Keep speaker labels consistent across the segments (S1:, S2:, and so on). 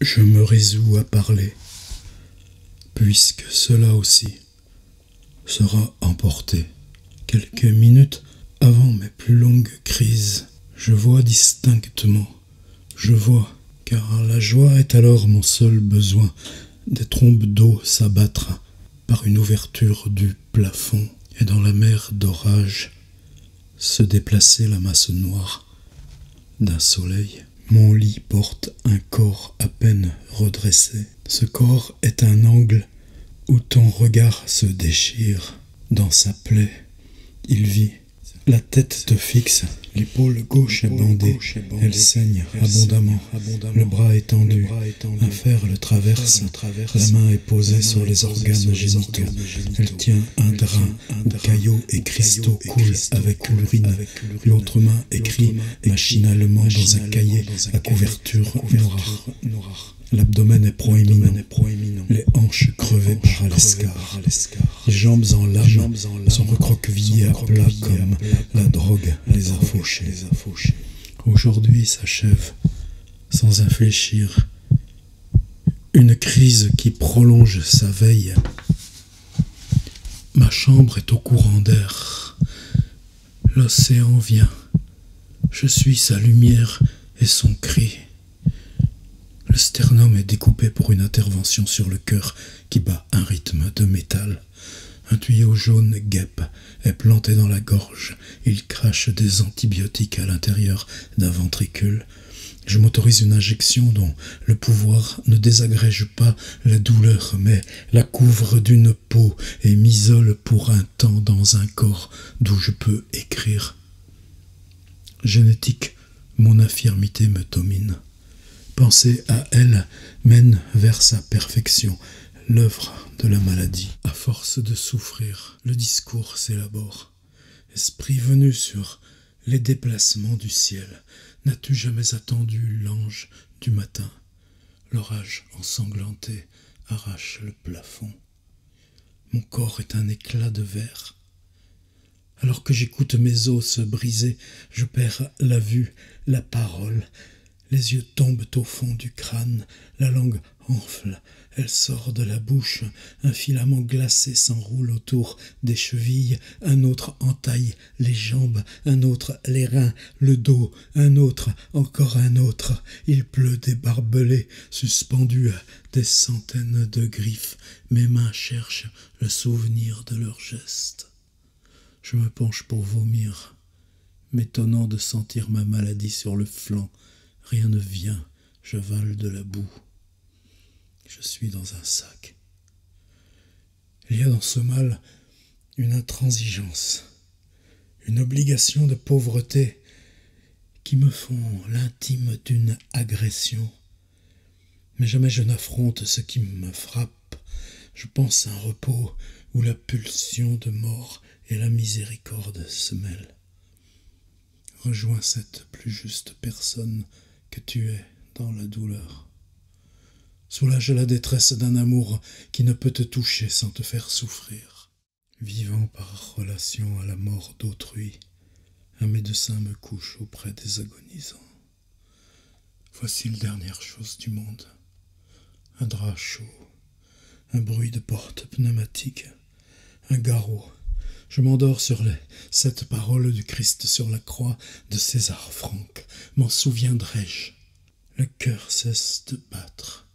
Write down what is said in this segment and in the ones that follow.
S1: Je me résous à parler, puisque cela aussi sera emporté. Quelques minutes avant mes plus longues crises, je vois distinctement, car la joie est alors mon seul besoin, des trombes d'eau s'abattre par une ouverture du plafond, et dans la mer d'orage se déplacer la masse noire d'un soleil. Mon lit porte un corps à peine redressé. Ce corps est un angle où ton regard se déchire. Dans sa plaie, il vit. La tête te fixe, l'épaule gauche est bandée, elle saigne abondamment, le bras est tendu, un fer le traverse, la main est posée sur les organes génitaux, elle tient un drain où caillots et cristaux coulent avec l'urine, l'autre main écrit machinalement dans un cahier à couverture noire. L'abdomen est proéminent, les hanches crevées par l'escar, les jambes en lame sont recroquevillées à plat comme la drogue les a fauchées. Aujourd'hui s'achève, sans infléchir, une crise qui prolonge sa veille. Ma chambre est au courant d'air, l'océan vient, je suis sa lumière et son cri. Le sternum est découpé pour une intervention sur le cœur qui bat un rythme de métal. Un tuyau jaune guêpe est planté dans la gorge. Il crache des antibiotiques à l'intérieur d'un ventricule. Je m'autorise une injection dont le pouvoir ne désagrège pas la douleur, mais la couvre d'une peau et m'isole pour un temps dans un corps d'où je peux écrire. Génétique, mon infirmité me domine. Penser à elle mène vers sa perfection, l'œuvre de la maladie. À force de souffrir, le discours s'élabore. Esprit venu sur les déplacements du ciel, n'as-tu jamais attendu l'ange du matin? L'orage ensanglanté arrache le plafond. Mon corps est un éclat de verre. Alors que j'écoute mes os se briser, je perds la vue, la parole. Les yeux tombent au fond du crâne, la langue enfle, elle sort de la bouche, un filament glacé s'enroule autour des chevilles, un autre entaille les jambes, un autre les reins, le dos, un autre, encore un autre. Il pleut des barbelés suspendus à des centaines de griffes. Mes mains cherchent le souvenir de leurs gestes. Je me penche pour vomir, m'étonnant de sentir ma maladie sur le flanc. Rien ne vient, j'avale de la boue. Je suis dans un sac. Il y a dans ce mal une intransigeance, une obligation de pauvreté qui me font l'intime d'une agression. Mais jamais je n'affronte ce qui me frappe. Je pense à un repos où la pulsion de mort et la miséricorde se mêlent. Rejoins cette plus juste personne que tu es dans la douleur. Soulage la détresse d'un amour qui ne peut te toucher sans te faire souffrir. Vivant par relation à la mort d'autrui, un médecin me couche auprès des agonisants. Voici la dernière chose du monde. Un drap chaud, un bruit de porte pneumatique, un garrot. Je m'endors sur les 7 paroles du Christ sur la croix de César Franck. M'en souviendrai-je? Le cœur cesse de battre.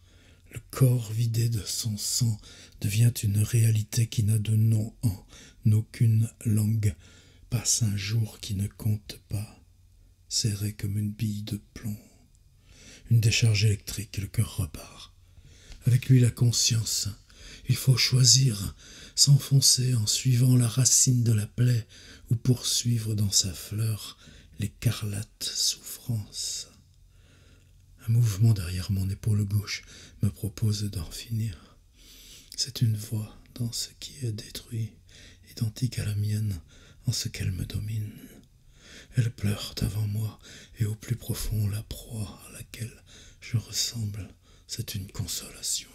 S1: Le corps vidé de son sang devient une réalité qui n'a de nom en aucune langue. Passe un jour qui ne compte pas, serré comme une bille de plomb. Une décharge électrique, le cœur repart. Avec lui la conscience. Il faut choisir, s'enfoncer en suivant la racine de la plaie ou poursuivre dans sa fleur l'écarlate souffrance. Un mouvement derrière mon épaule gauche me propose d'en finir. C'est une voix dans ce qui est détruit, identique à la mienne en ce qu'elle me domine. Elle pleure avant moi et au plus profond la proie à laquelle je ressemble, c'est une consolation.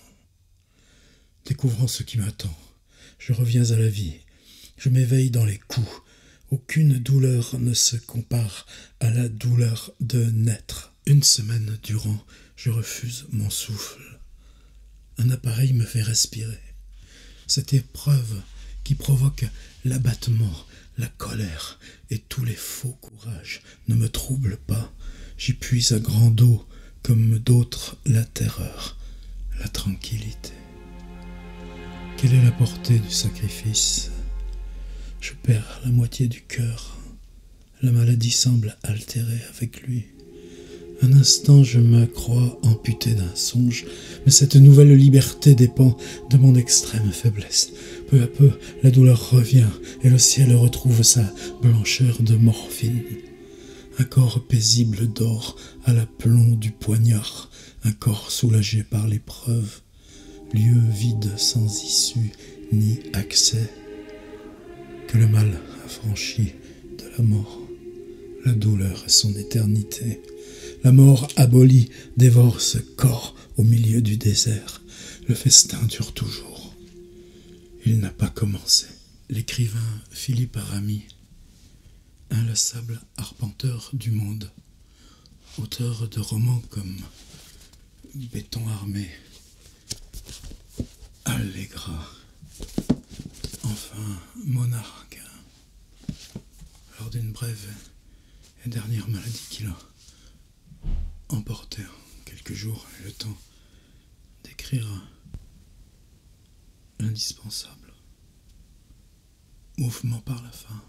S1: Découvrant ce qui m'attend, je reviens à la vie. Je m'éveille dans les coups. Aucune douleur ne se compare à la douleur de naître Une semaine durant, je refuse mon souffle. Un appareil me fait respirer. Cette épreuve qui provoque l'abattement, la colère et tous les faux courages ne me trouble pas. J'y puise à grande eau, comme d'autres, la terreur, la tranquillité. Quelle est la portée du sacrifice? Je perds la moitié du cœur. La maladie semble altérer avec lui. Un instant, je me crois amputé d'un songe, mais cette nouvelle liberté dépend de mon extrême faiblesse. Peu à peu, la douleur revient et le ciel retrouve sa blancheur de morphine. Un corps paisible dort à l'aplomb du poignard, un corps soulagé par l'épreuve, lieu vide sans issue ni accès, que le mal a franchi de la mort. La douleur est son éternité. La mort abolie dévore ce corps au milieu du désert. Le festin dure toujours. Il n'a pas commencé. L'écrivain Philippe Arami, inlassable arpenteur du monde, auteur de romans comme Béton armé, Allegra, enfin Monarque, lors d'une brève et dernière maladie qu'il a emporté en quelques jours et le temps d'écrire l'indispensable. Mouvement par la fin.